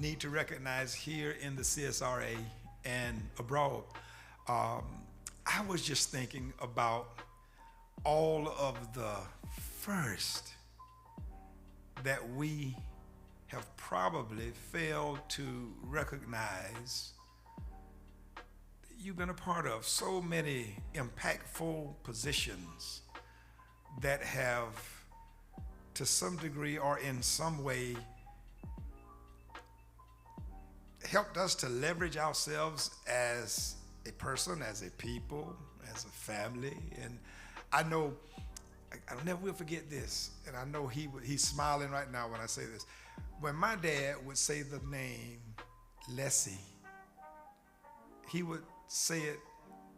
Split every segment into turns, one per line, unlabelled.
need to recognize here in the CSRA and abroad. I was just thinking about all of the first that we have probably failed to recognize that you've been a part of. So many impactful positions that have, to some degree or in some way, helped us to leverage ourselves as a person, as a people, as a family. And I know, I never will forget this, and I know he's smiling right now when I say this. When my dad would say the name Leslie, he would say it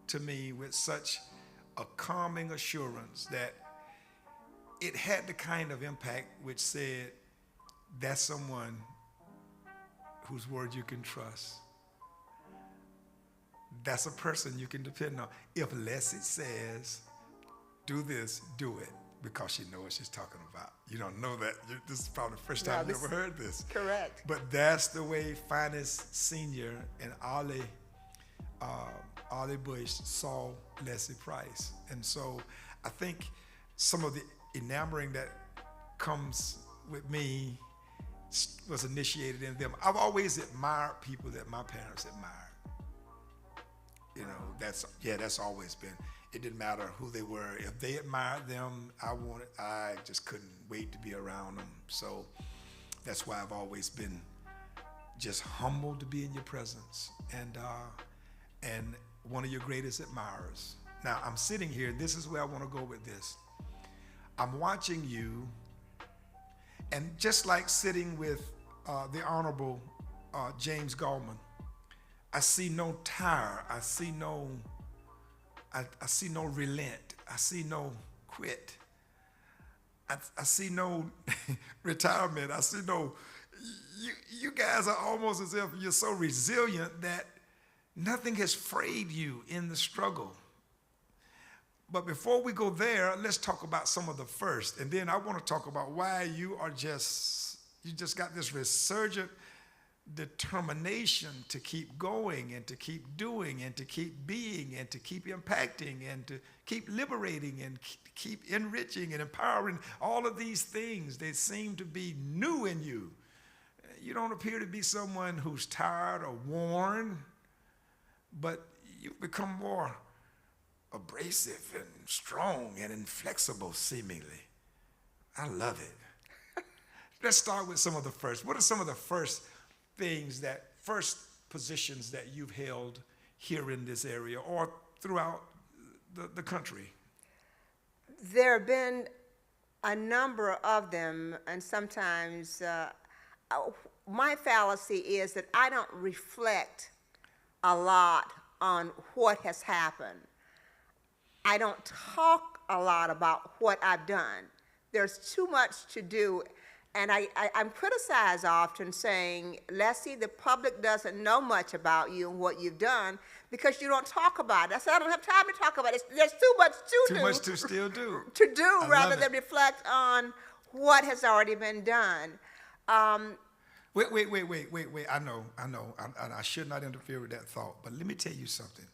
to me with such a calming assurance that it had the kind of impact which said, that's someone whose word you can trust. That's a person you can depend on. If Leslie says, do this, do it, because she knows what she's talking about. You don't know that. This is probably the first time you ever heard this.
Correct.
But that's the way Finace Senior and Ollie Bush saw Leslie Price. And so I think some of the enamoring that comes with me was initiated in them. I've always admired people that my parents admired. You know, that's always been. It didn't matter who they were. If they admired them, I just couldn't wait to be around them. So that's why I've always been just humbled to be in your presence and one of your greatest admirers. Now I'm sitting here, and this is where I want to go with this. I'm watching you, and just like sitting with the Honorable James Gallman, I see no tire. I see no relent. I see no quit. I see no retirement. I see no. You guys are almost as if you're so resilient that nothing has frayed you in the struggle. But before we go there, let's talk about some of the first. And then I want to talk about why you just got this resurgent determination to keep going and to keep doing and to keep being and to keep impacting and to keep liberating and keep enriching and empowering. All of these things, they seem to be new in you. You don't appear to be someone who's tired or worn, but you've become more abrasive and strong and inflexible, seemingly. I love it. Let's start with some of the first. What are some of the first positions that you've held here in this area or throughout the country?
There have been a number of them, and sometimes my fallacy is that I don't reflect a lot on what has happened. I don't talk a lot about what I've done. There's too much to do. And I'm criticized often saying, Leslie, the public doesn't know much about you and what you've done because you don't talk about it. I said, I don't have time to talk about it. There's too much to do.
Too much to still do.
To do rather than reflect on what has already been done.
Wait. I know. I should not interfere with that thought. But let me tell you something.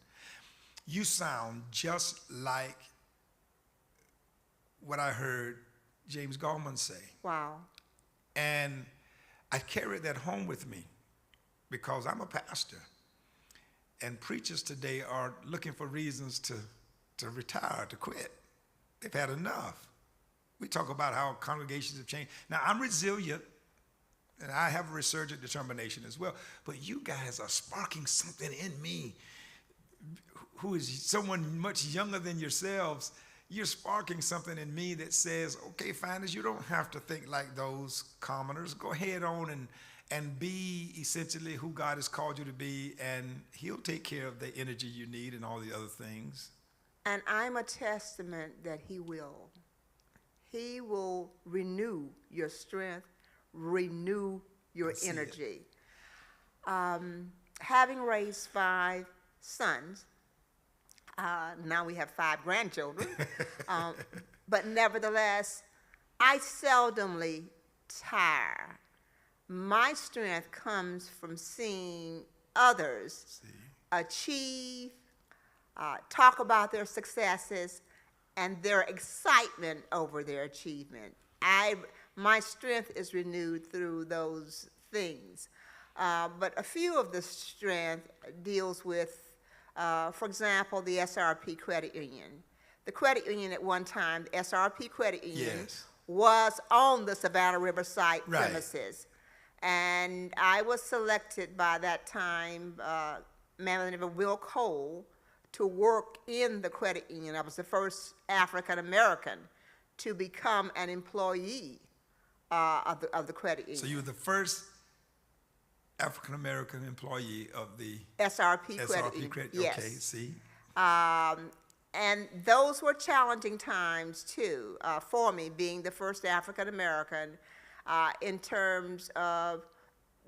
You sound just like what I heard James Gallman say.
Wow.
And I carried that home with me because I'm a pastor. And preachers today are looking for reasons to retire, to quit. They've had enough. We talk about how congregations have changed. Now, I'm resilient, and I have a resurgent determination as well. But you guys are sparking something in me who is someone much younger than yourselves. You're sparking something in me that says, okay, Finace, you don't have to think like those commoners. Go ahead on and be essentially who God has called you to be, and he'll take care of the energy you need and all the other things.
And I'm a testament that he will. He will renew your strength, renew your energy. Having raised 5 sons, now we have 5 grandchildren, but nevertheless, I seldomly tire. my strength comes from seeing others achieve, talk about their successes, and their excitement over their achievement. My strength is renewed through those things. But a few of the strength deals with, for example, the SRP Credit Union. The credit union at one time, the SRP Credit Union,
Yes.
was on the Savannah Riverside
Right.
premises. And I was selected by that time, man by the name of Will Cole, to work in the credit union. I was the first African American to become an employee of the credit union.
So you were the first African American employee of the
SRP Credit
SRP
Union.
Credit.
Yes.
Okay, see.
And those were challenging times too, for me, being the first African American, in terms of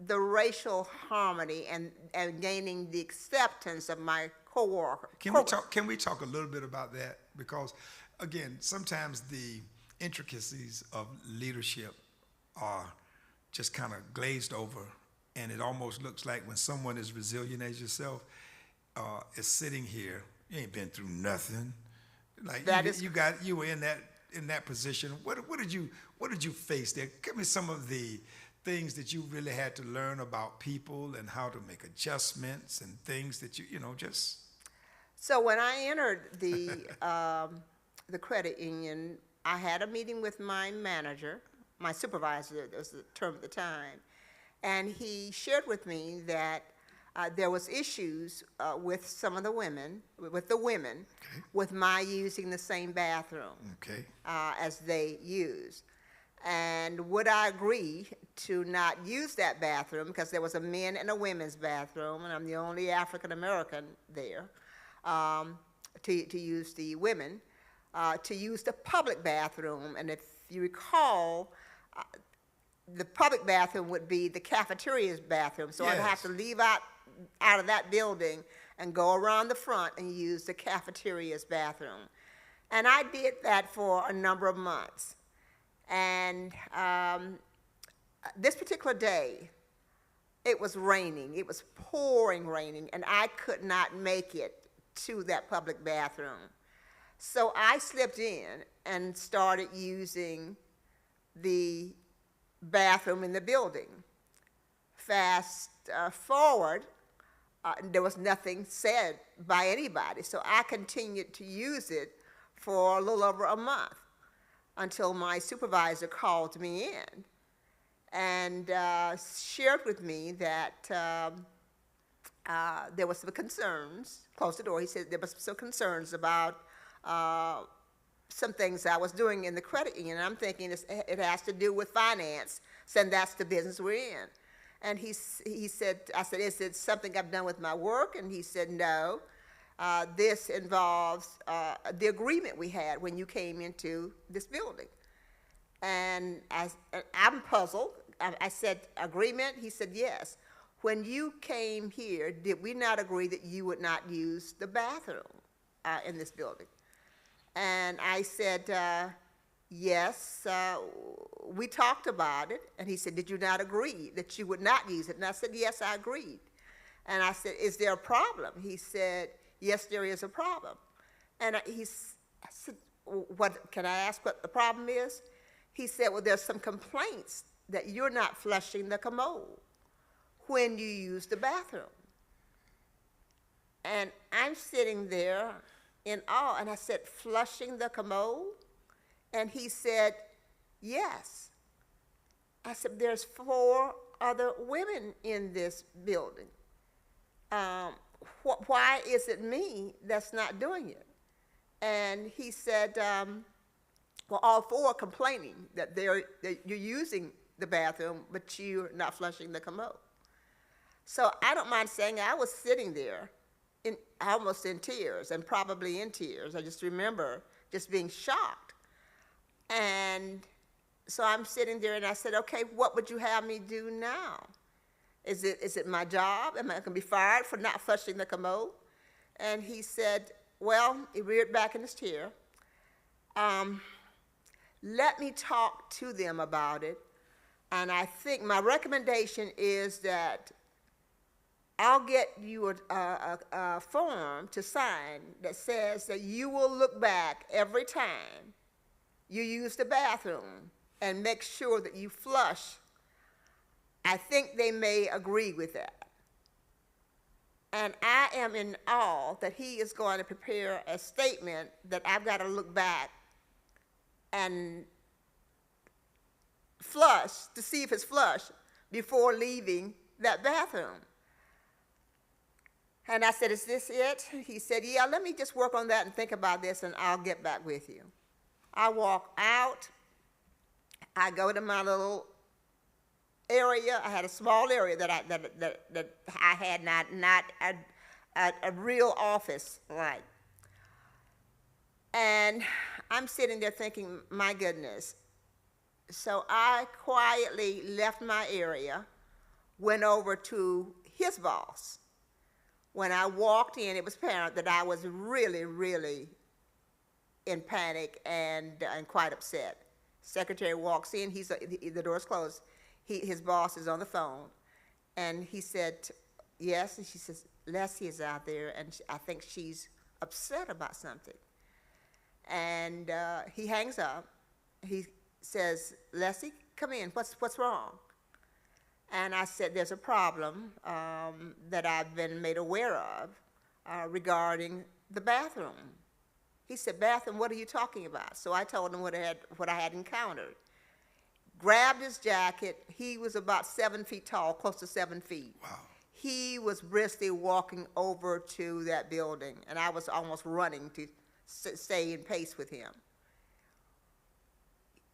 the racial harmony and gaining the acceptance of my coworker.
Can we talk a little bit about that? Because again, sometimes the intricacies of leadership are just kind of glazed over, and it almost looks like when someone as resilient as yourself is sitting here, you ain't been through nothing. Like you were in that position. What did you face there? Give me some of the things that you really had to learn about people and how to make adjustments and things that you just.
So when I entered the credit union, I had a meeting with my manager, my supervisor, that was the term at the time, and he shared with me that there was issues with some of the women, with my using the same bathroom as they use. And would I agree to not use that bathroom, because there was a men and a women's bathroom, and I'm the only African American there, to use the women, to use the public bathroom. And if you recall, the public bathroom would be the cafeteria's bathroom, so I'd have to leave out of that building and go around the front and use the cafeteria's bathroom. And I did that for a number of months. And this particular day, it was raining. It was pouring raining, and I could not make it to that public bathroom. So I slipped in and started using the bathroom in the building. Fast forward, there was nothing said by anybody, so I continued to use it for a little over a month until my supervisor called me in and shared with me that there was some concerns. Closed the door. He said there was some concerns about some things I was doing in the credit union. And I'm thinking it has to do with finance, since that's the business we're in. And he said, I said, is it something I've done with my work? And he said, no. This involves the agreement we had when you came into this building. And I'm puzzled. I said, agreement? He said, yes. When you came here, did we not agree that you would not use the bathroom in this building? And I said, yes, we talked about it. And he said, did you not agree that you would not use it? And I said, yes, I agreed. And I said, is there a problem? He said, yes, there is a problem. And I said, what, can I ask what the problem is? He said, well, there's some complaints that you're not flushing the commode when you use the bathroom. And I'm sitting there in awe, and I said, flushing the commode? And he said, yes. I said, there's 4 other women in this building. Why is it me that's not doing it? And he said, well, all 4 are complaining that you're using the bathroom, but you're not flushing the commode. So I don't mind saying I was sitting there almost in tears, and probably in tears. I just remember just being shocked. And so I'm sitting there, and I said, okay, what would you have me do now? Is it my job? Am I going to be fired for not flushing the commode? And he said, well, he reared back in his chair. Let me talk to them about it. And I think my recommendation is that I'll get you a form to sign that says that you will look back every time you use the bathroom and make sure that you flush. I think they may agree with that. And I am in awe that he is going to prepare a statement that I've got to look back and flush to see if it's flush before leaving that bathroom. And I said, is this it? He said, yeah, let me just work on that and think about this, and I'll get back with you. I walk out. I go to my little area. I had a small area that I had not a real office like. And I'm sitting there thinking, my goodness. So I quietly left my area, went over to his boss. When I walked in, it was apparent that I was really, really in panic and quite upset. Secretary walks in, the door's closed. His boss is on the phone, and he said, yes, and she says, Leslie is out there, and I think she's upset about something. And he hangs up. He says, Leslie, come in, what's wrong? And I said, there's a problem that I've been made aware of regarding the bathroom. He said, bathroom, what are you talking about? So I told him what I had encountered. Grabbed his jacket. He was about 7 feet tall, close to 7 feet.
Wow.
He was briskly walking over to that building, and I was almost running to stay in pace with him.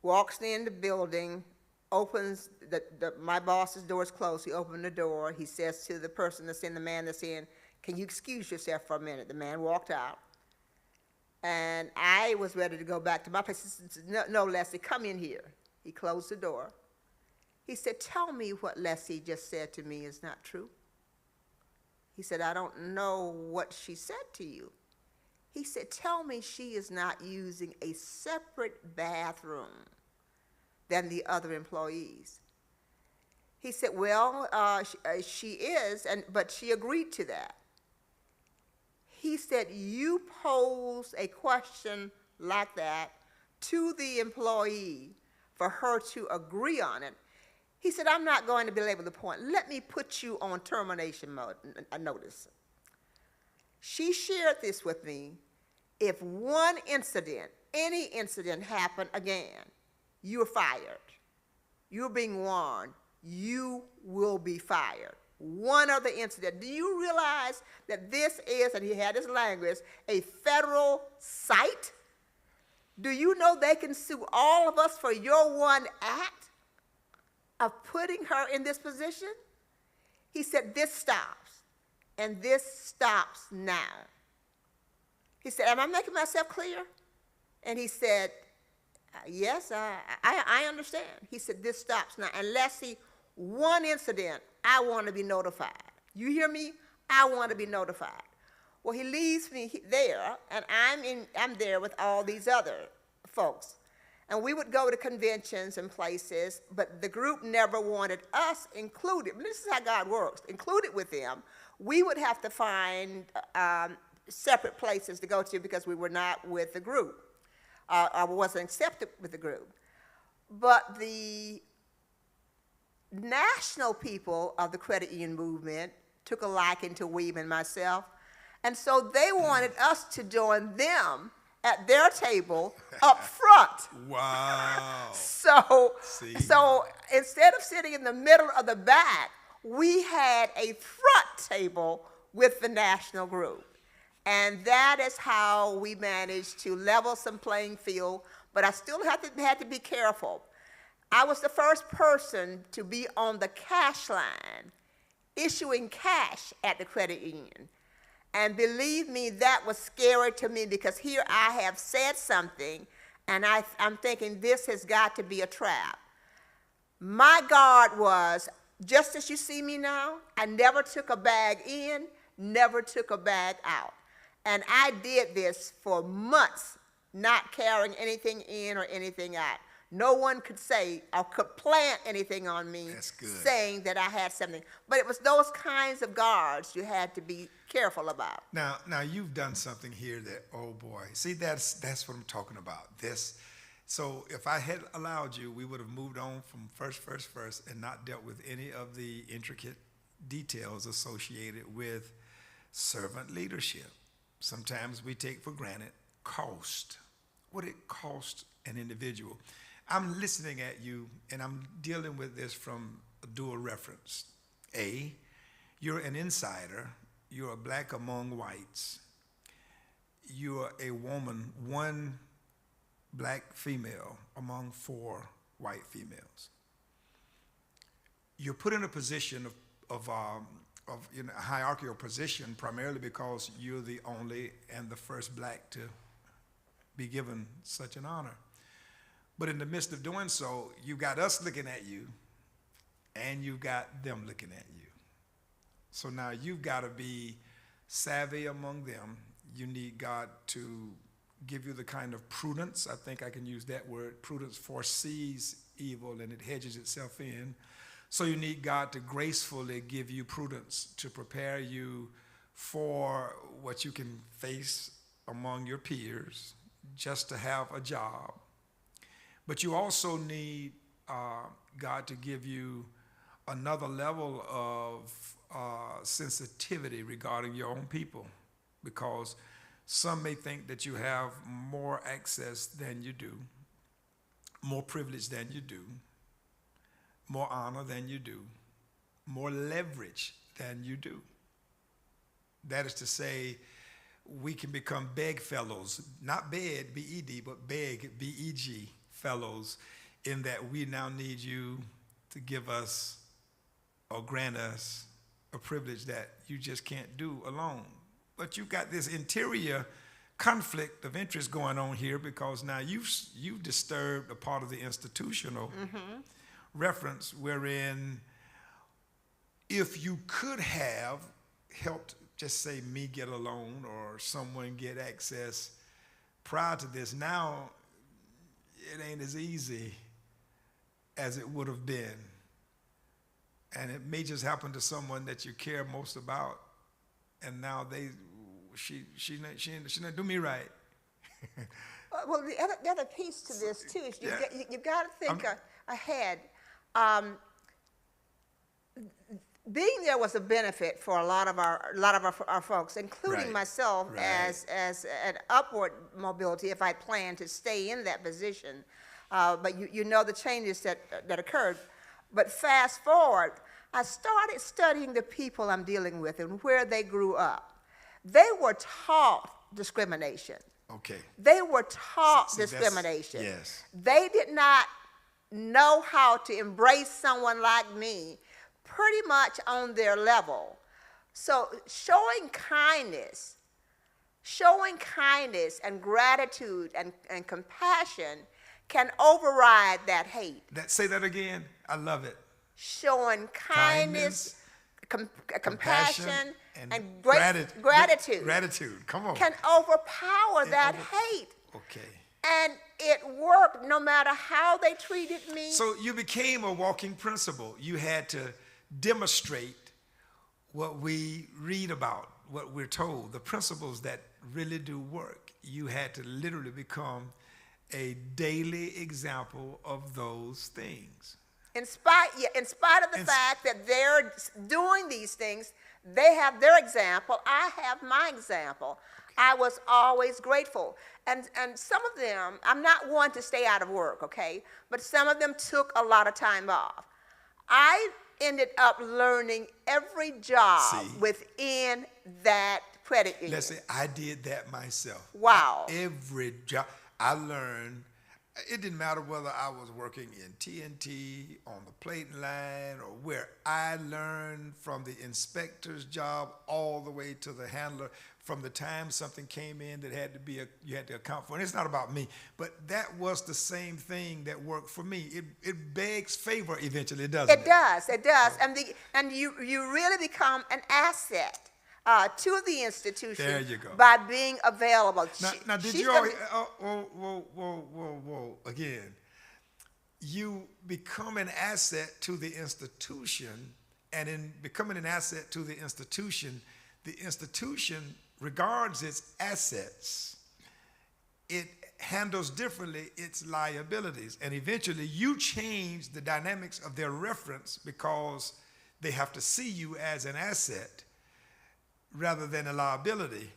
Walks in the building, opens, my boss's door is closed. He opened the door. He says to the person that's in, the man that's in, can you excuse yourself for a minute? The man walked out. And I was ready to go back to my place. He said, no, Leslie, come in here. He closed the door. He said, tell me what Leslie just said to me is not true. He said, I don't know what she said to you. He said, tell me she is not using a separate bathroom than the other employees. He said, well, she is, but she agreed to that. He said, you pose a question like that to the employee for her to agree on it. He said, I'm not going to belabor the point. Let me put you on termination mode, notice. She shared this with me. If one incident, any incident happened again, you're fired. You're being warned. You will be fired. One other incident. Do you realize that this is, and he had his language, a federal site? Do you know they can sue all of us for your one act of putting her in this position? He said, this stops, and this stops now. He said, am I making myself clear? And he said, yes, I understand. He said, this stops now. Unless one incident, I want to be notified. You hear me? I want to be notified. Well, he leaves me there, and I'm there with all these other folks. And we would go to conventions and places, but the group never wanted us included. This is how God works. Included with them, we would have to find separate places to go to because we were not with the group, or wasn't accepted with the group. But the national people of the credit union movement took a liking to Weeb and myself, and so they wanted us to join them at their table up front.
Wow.
So instead of sitting in the middle of the back, we had a front table with the national group. And that is how we managed to level some playing field, but I still had to be careful. I was the first person to be on the cash line, issuing cash at the credit union. And believe me, that was scary to me because here I have said something, and I'm thinking this has got to be a trap. My guard was, just as you see me now, I never took a bag in, never took a bag out. And I did this for months, not carrying anything in or anything out. no one could say or could plant anything on me
That's good.
saying that I had something. But it was those kinds of guards you had to be careful about.
Now you've done something here that, oh boy, see, that's what I'm talking about. This, so if I had allowed you, we would have moved on from first, and not dealt with any of the intricate details associated with servant leadership. Sometimes we take for granted cost, what it costs an individual. I'm listening at you, and I'm dealing with this from a dual reference. A, you're an insider. You're a black among whites. You're a woman, one black female among 4 white females. You're put in a position of a hierarchical position primarily because you're the only and the first black to be given such an honor. But in the midst of doing so, you've got us looking at you, and you've got them looking at you. So now you've got to be savvy among them. You need God to give you the kind of prudence. I think I can use that word. Prudence foresees evil and it hedges itself in. So you need God to gracefully give you prudence to prepare you for what you can face among your peers, just to have a job. But you also need God to give you another level of sensitivity regarding your own people, because some may think that you have more access than you do, more privilege than you do, more honor than you do, more leverage than you do. That is to say, we can become beg fellows, not bed, B-E-D, but beg, B-E-G, fellows, in that we now need you to give us or grant us a privilege that you just can't do alone. But you've got this interior conflict of interest going on here, because now you've disturbed a part of the institutional reference, wherein if you could have helped, just say, me get a loan or someone get access prior to this, now it ain't as easy as it would have been. And it may just happen to someone that you care most about, and now she not do me right.
Well, the other piece to this too is you've got to think ahead. Being there was a benefit for a lot of our folks, including
Right.
myself,
Right.
as an upward mobility if I planned to stay in that position. But you know the changes that occurred. But fast forward, I started studying the people I'm dealing with and where they grew up. They were taught discrimination.
Okay.
They were taught
See, that's-
discrimination.
yes.
They did not know how to embrace someone like me pretty much on their level. So showing kindness and gratitude and compassion can override that hate.
Say that again. I love it.
Showing kindness, compassion, and gratitude
Gratitude. Come on.
can overpower that hate.
Okay.
And it worked no matter how they treated me.
So you became a walking principle. You had to demonstrate what we read about, what we're told, the principles that really do work. You had to literally become a daily example of those things.
In spite of the fact that they're doing these things, they have their example, I have my example. I was always grateful. And some of them, I'm not one to stay out of work, okay? But some of them took a lot of time off. I ended up learning every job within that credit union.
Let's say I did that myself.
Wow.
Every job I learned, it didn't matter whether I was working in TNT, on the plating line, or where. I learned from the inspector's job all the way to the handler, from the time something came in that had to be you had to account for. And it's not about me, but that was the same thing that worked for me. It begs favor eventually, doesn't it?
It does. And you really become an asset to the institution.
There you go.
By being available.
Now did you always, whoa, again. you become an asset to the institution, and in becoming an asset to the institution regards its assets. It handles differently its liabilities, and eventually you change the dynamics of their reference because they have to see you as an asset rather than a liability,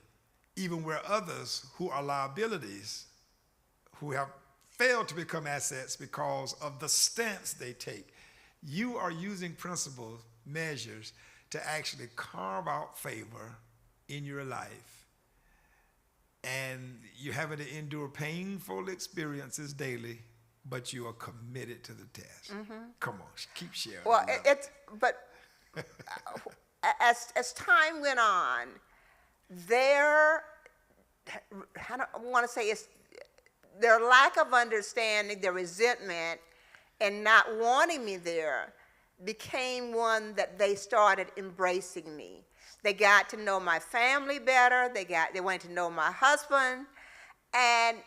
even where others who are liabilities, who have failed to become assets because of the stance they take. You are using principles, measures, to actually carve out favor in your life. And you're having to endure painful experiences daily, but you are committed to the test. Come on, keep sharing.
Well, but as time went on, their lack of understanding, their resentment, and not wanting me there became one that they started embracing me. They got to know my family better. They wanted to know my husband, and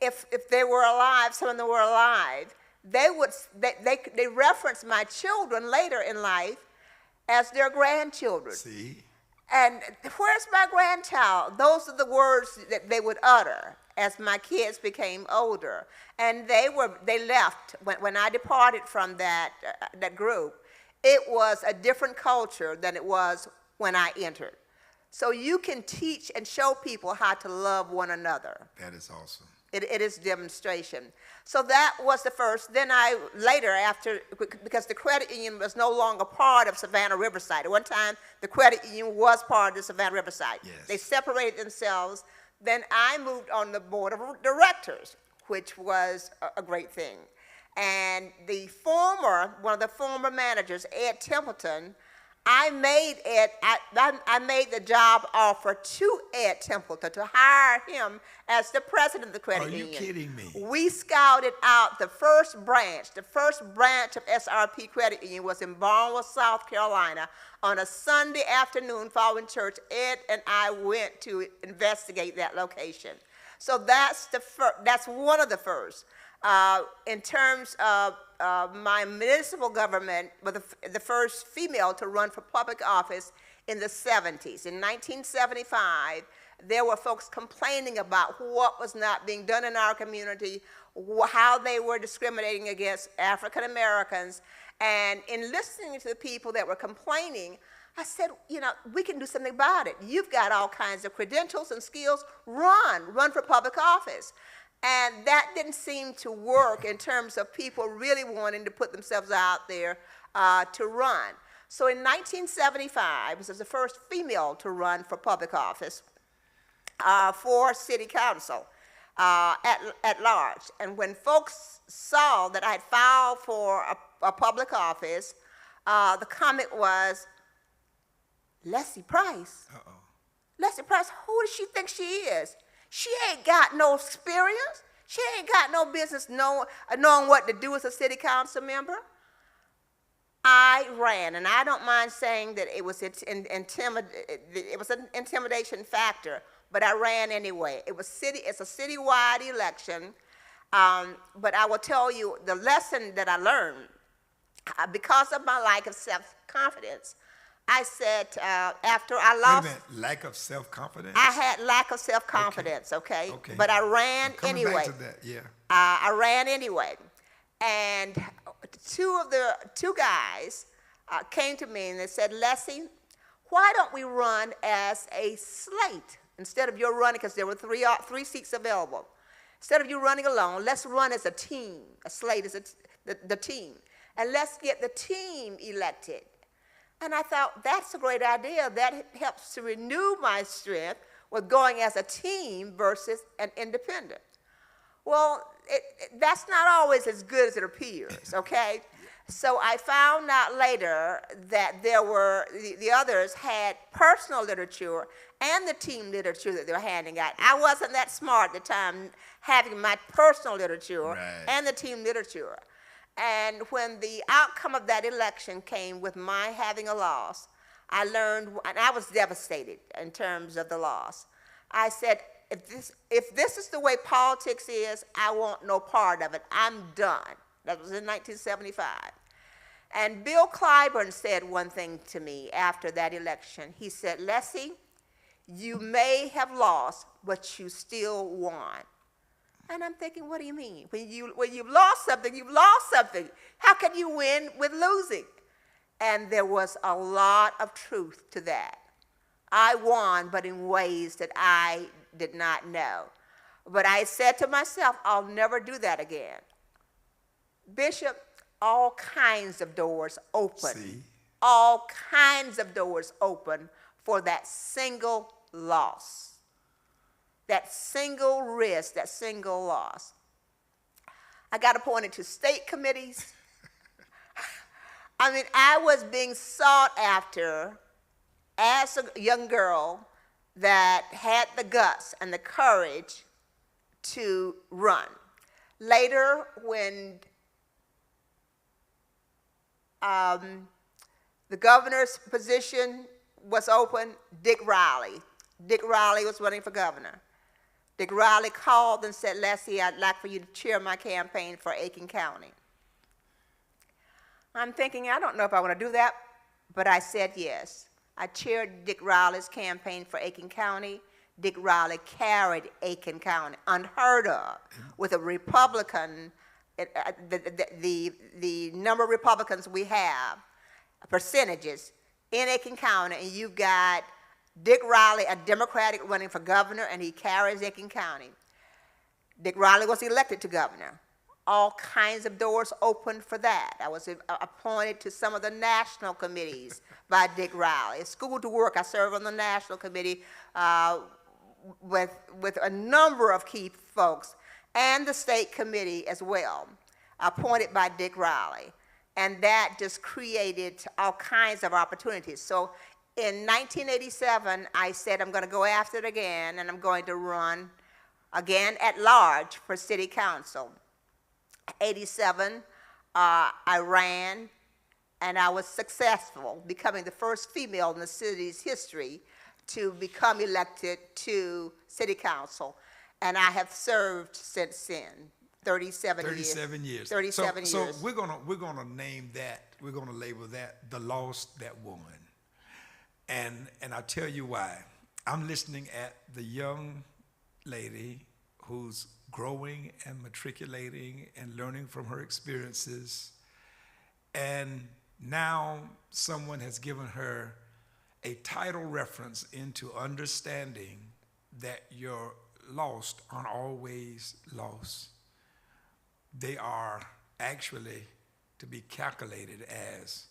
if they were alive, some of them were alive, they referenced my children later in life as their grandchildren.
See?
And where's my grandchild? Those are the words that they would utter as my kids became older. And they left when I departed from that group. It was a different culture than it was when I entered. So you can teach and show people how to love one another.
That is awesome.
It is demonstration. So that was the first. Then because the credit union was no longer part of Savannah Riverside. At one time, the credit union was part of the Savannah Riverside.
Yes.
They separated themselves. Then I moved on the board of directors, which was a great thing. And one of the former managers, Ed Templeton, I made the job offer to Ed Templeton to hire him as the president of the credit union.
Are you kidding me?
We scouted out the first branch. The first branch of SRP Credit Union was in Barnwell, South Carolina. On a Sunday afternoon following church, Ed and I went to investigate that location. So that's one of the first. In terms of my municipal government, was the first female to run for public office in the 70s. In 1975, there were folks complaining about what was not being done in our community, how they were discriminating against African Americans. And in listening to the people that were complaining, I said, we can do something about it. You've got all kinds of credentials and skills. Run for public office. And that didn't seem to work in terms of people really wanting to put themselves out there to run. So in 1975, this was the first female to run for public office for city council at large. And when folks saw that I had filed for a public office, the comment was, Leslie Price?
Uh-oh.
Leslie Price, who does she think she is? She ain't got no experience. She ain't got no business knowing what to do as a city council member. I ran, and I don't mind saying that it was an intimidation factor, but I ran anyway. It's a citywide election, but I will tell you the lesson that I learned because of my lack of self-confidence. I said after I lost.
Wait a minute, lack of self-confidence?
I had lack of self-confidence, okay? But I ran anyway.
Back to that, yeah.
I ran anyway. And two guys came to me and they said, Leslie, why don't we run as a slate? Instead of your running, because there were three seats available. Instead of you running alone, let's run as a team. A slate is the team. And let's get the team elected. And I thought, that's a great idea. That helps to renew my strength with going as a team versus an independent. Well, that's not always as good as it appears, okay? So I found out later that the others had personal literature and the team literature that they were handing out. I wasn't that smart at the time having my personal literature and the team literature. And when the outcome of that election came with my having a loss, I learned, and I was devastated in terms of the loss. I said, if this is the way politics is, I want no part of it. I'm done. That was in 1975. And Bill Clyburn said one thing to me after that election. He said, Leslie, you may have lost, but you still won. And I'm thinking, what do you mean? When you've lost something, you've lost something. How can you win with losing? And there was a lot of truth to that. I won, but in ways that I did not know. But I said to myself, I'll never do that again. Bishop, all kinds of doors open.
See?
All kinds of doors open for that single loss. That single risk, that single loss. I got appointed to state committees. I mean, I was being sought after as a young girl that had the guts and the courage to run. Later, when the governor's position was open, Dick Riley was running for governor. Dick Riley called and said, Leslie, I'd like for you to chair my campaign for Aiken County. I'm thinking, I don't know if I want to do that, but I said yes. I chaired Dick Riley's campaign for Aiken County. Dick Riley carried Aiken County, unheard of, with a Republican. The number of Republicans we have, percentages in Aiken County, and you've got Dick Riley, a Democratic, running for governor, and he carries Aiken County. Dick Riley was elected to governor. All kinds of doors opened for that. I was appointed to some of the national committees by Dick Riley. School to Work, I served on the national committee with a number of key folks, and the state committee as well, appointed by Dick Riley. And that just created all kinds of opportunities. So in 1987, I said, I'm going to go after it again, and I'm going to run again at large for city council. 87, I ran, and I was successful, becoming the first female in the city's history to become elected to city council. And I have served since then, 37 years.
37 years.
37 years.
So we're gonna name that, we're gonna label that the lost that woman. And I'll tell you why. I'm listening at the young lady who's growing and matriculating and learning from her experiences. And now someone has given her a title reference into understanding that your lost aren't always lost. They are actually to be calculated as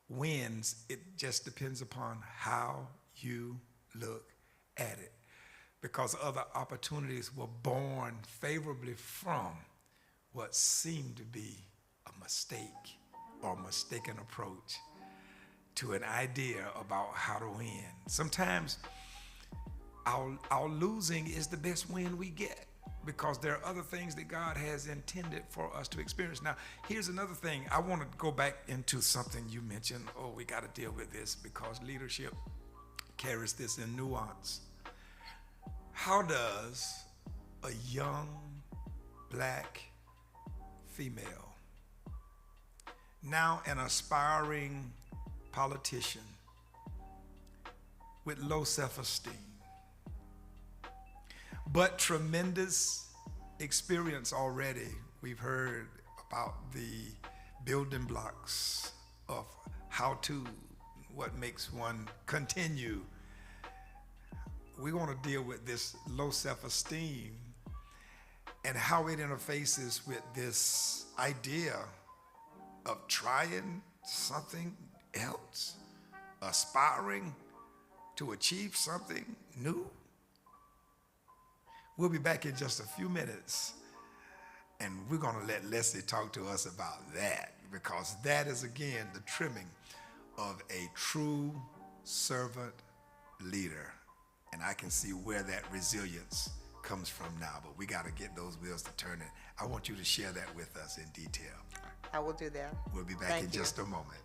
wins. It just depends upon how you look at it, because other opportunities were born favorably from what seemed to be a mistake or mistaken approach to an idea about how to win. Sometimes our losing is the best win we get, because there are other things that God has intended for us to experience. Now, here's another thing. I want to go back into something you mentioned. Oh, we got to deal with this because leadership carries this in nuance. How does a young black female, now an aspiring politician with low self-esteem, but tremendous experience already? We've heard about the building blocks of how to, what makes one continue. We want to deal with this low self-esteem and how it interfaces with this idea of trying something else, aspiring to achieve something new. We'll be back in just a few minutes, and we're going to let Leslie talk to us about that, because that is, again, the trimming of a true servant leader. And I can see where that resilience comes from now, but we got to get those wheels to turning. I want you to share that with us in detail.
I will do that.
We'll be back in just a moment.